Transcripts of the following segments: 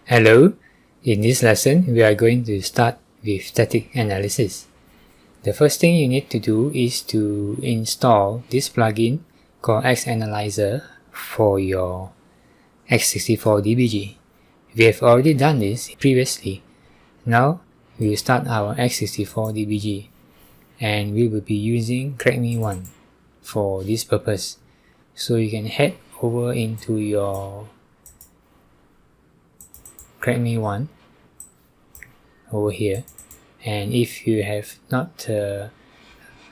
Hello, in this lesson we are going to start with static analysis. The first thing you need to do is to install this plugin called XAnalyzer for your x64dbg. We have already done this previously. Now we will start our x64dbg and we will be using crackme1 for this purpose. So you can head over into your crackme1 over here, and if you have not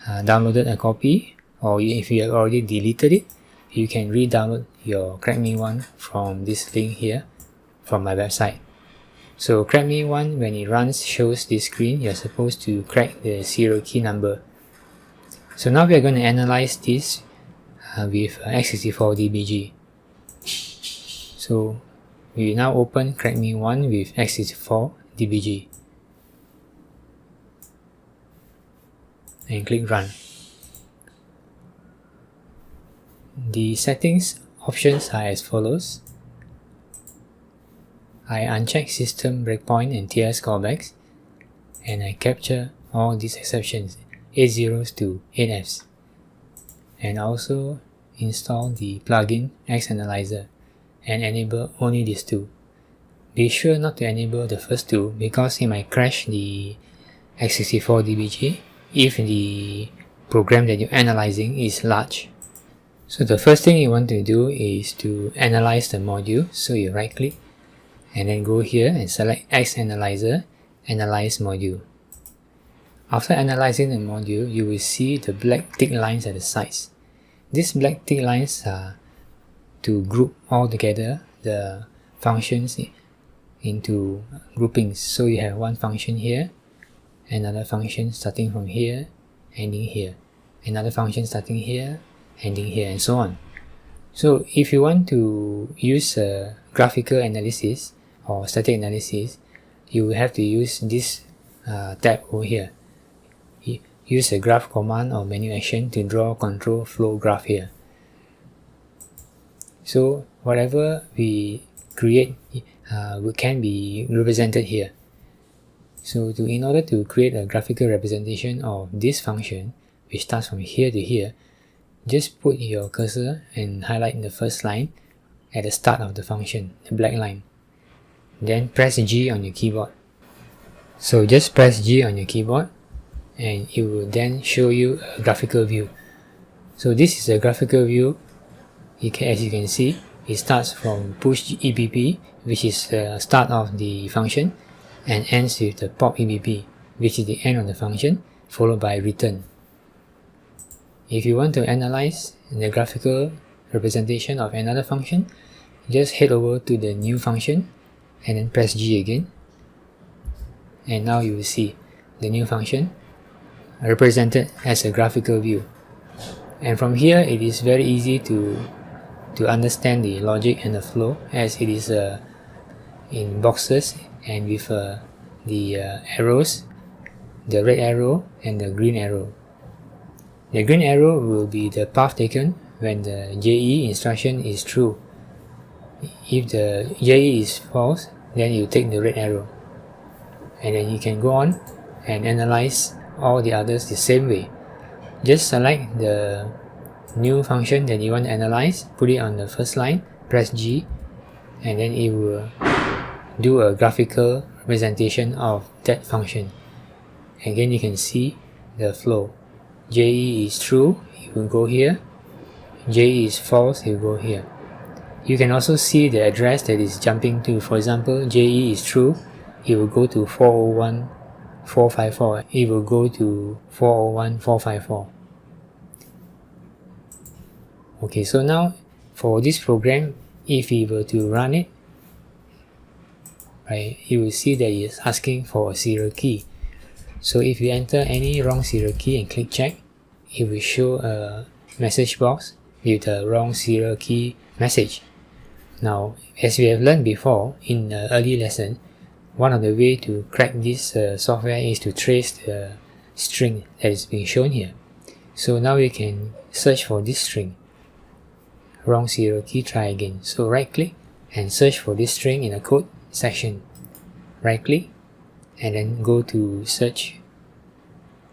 downloaded a copy, or if you have already deleted it, you can re-download your crackme1 from this link here from my website. So crackme1, when it runs, shows this screen. You're supposed to crack the serial key number. So now we are going to analyze this with x64dbg. So we now open crackme1 with x64dbg and click run. The settings options are as follows. I uncheck system breakpoint and TS callbacks, and I capture all these exceptions, 8 zeros to 8 Fs, and also install the plugin XAnalyzer and enable only these two. Be sure not to enable the first two because it might crash the x64dbg if the program that you're analyzing is large. So the first thing you want to do is to analyze the module. So you right click and then go here and select XAnalyzer, Analyze Module. After analyzing the module, you will see the black tick lines at the sides. These black tick lines are to group all together the functions into groupings. So you have one function here, another function starting from here, ending here, another function starting here, ending here, and so on. So if you want to use graphical analysis or static analysis, you will have to use this tab over here. Use a graph command or menu action to draw control flow graph here. So whatever we create can be represented here. So in order to create a graphical representation of this function, which starts from here to here, just put your cursor and highlight the first line at the start of the function, the black line. Then press G on your keyboard. So just press G on your keyboard and it will then show you a graphical view. So this is a graphical view. As you can see, it starts from push EBP, which is the start of the function, and ends with the pop EBP, which is the end of the function, followed by return. If you want to analyze the graphical representation of another function, just head over to the new function and then press G again, and now you will see the new function represented as a graphical view. And from here it is very easy to understand the logic and the flow, as it is in boxes and with the arrows, the red arrow and the green arrow. The green arrow will be the path taken when the JE instruction is true. If the JE is false, then you take the red arrow, and then you can go on and analyze all the others the same way. Just select the new function that you want to analyze, put it on the first line, press G, and then it will do a graphical representation of that function. Again, you can see the flow. JE is true, it will go here. JE is false, it will go here. You can also see the address that is jumping to. For example, JE is true, it will go to 401.454. It will go to 401.454. Okay, so now for this program, if we were to run it, right, you will see that it's asking for a serial key. So if you enter any wrong serial key and click check, it will show a message box with a wrong serial key message. Now, as we have learned before in the early lesson, one of the ways to crack this software is to trace the string that is being shown here. So now we can search for this string. Wrong serial key, try again. So right click and search for this string in a code section, right click and then go to search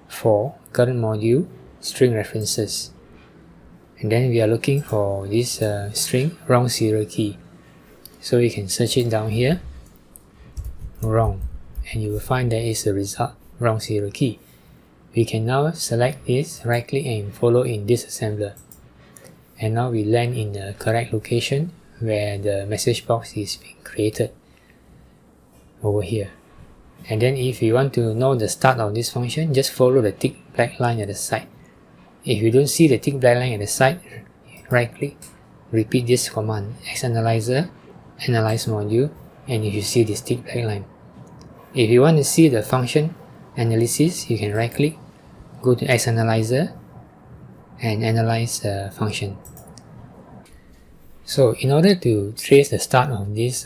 for current module string references, and then we are looking for this string wrong serial key, so you can search it down here, wrong, and you will find that is the result, wrong serial key. We can now select this, right click and follow in disassembler, and now we land in the correct location where the message box is being created over here. And then if you want to know the start of this function, just follow the thick black line at the side. If you don't see the thick black line at the side, right click, repeat this command, xanalyzer, analyze module, and you should see this thick black line. If you want to see the function analysis, you can right click, go to xanalyzer and analyze the function. So in order to trace the start of this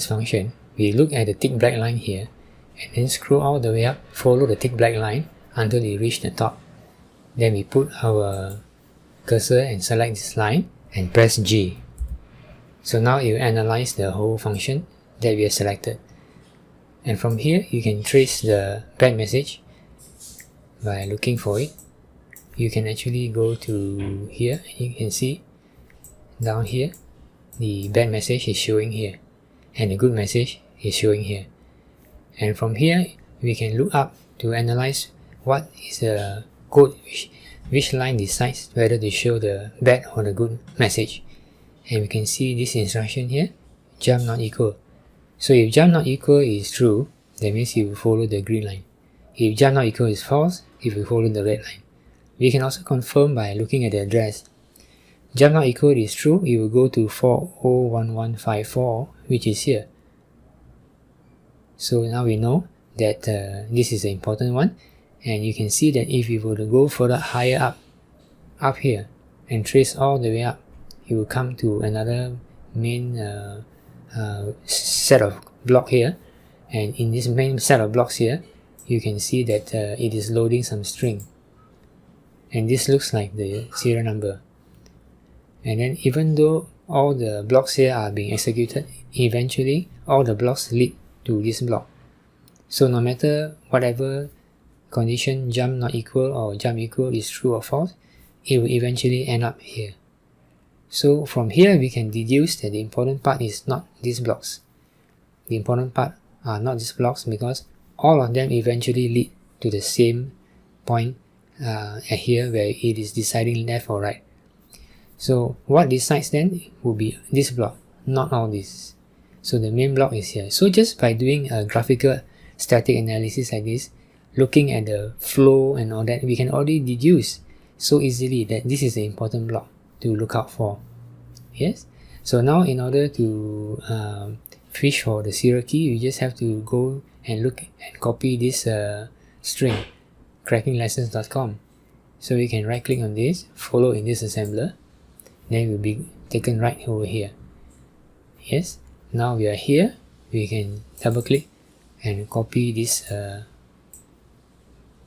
function, we look at the thick black line here and then scroll all the way up, follow the thick black line until we reach the top. Then we put our cursor and select this line and press G. So now you analyze the whole function that we have selected. And from here you can trace the bad message by looking for it. You can actually go to here and you can see down here the bad message is showing here and the good message is showing here. And from here we can look up to analyze what is the code, which line decides whether to show the bad or the good message. And we can see this instruction here, jump not equal. So if jump not equal is true, that means you will follow the green line. If jump not equal is false, it will follow the red line. We can also confirm by looking at the address. Jump not equal is true, it will go to 401154, which is here. So now we know that this is the important one, and you can see that if you were to go further higher up here and trace all the way up, you will come to another main set of block here, and in this main set of blocks here you can see that it is loading some string, and this looks like the serial number. And then even though all the blocks here are being executed, eventually all the blocks lead to this block. So no matter whatever condition, jump not equal or jump equal is true or false, it will eventually end up here. So from here we can deduce that the important part is not these blocks. The important part are not these blocks because all of them eventually lead to the same point here where it is deciding left or right. So what decides then will be this block, not all this. So the main block is here. So just by doing a graphical static analysis like this, looking at the flow and all that, we can already deduce so easily that this is the important block to look out for. Yes. So now in order to fish for the serial key, you just have to go and look and copy this string, crackinglessons.com. So we can right click on this, follow in this assembler, then it will be taken right over here. Yes. Now we are here, we can double click and copy this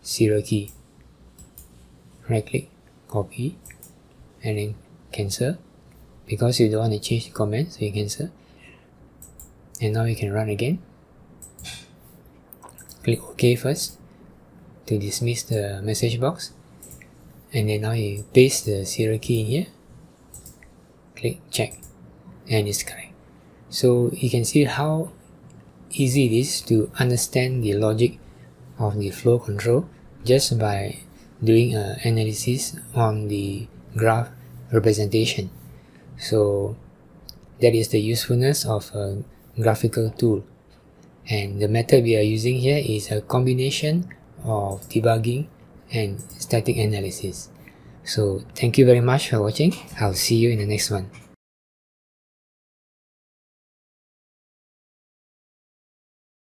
serial key. Right click, copy, and then cancel, because you don't want to change the comment, so you cancel. And now you can run again. Click OK first to dismiss the message box, and then now you paste the serial key in here, click check, and it's correct. So you can see how easy it is to understand the logic of the flow control just by doing an analysis on the graph representation. So that is the usefulness of a graphical tool, and the method we are using here is a combination of debugging and static analysis. So thank you very much for watching. I'll see you in the next one.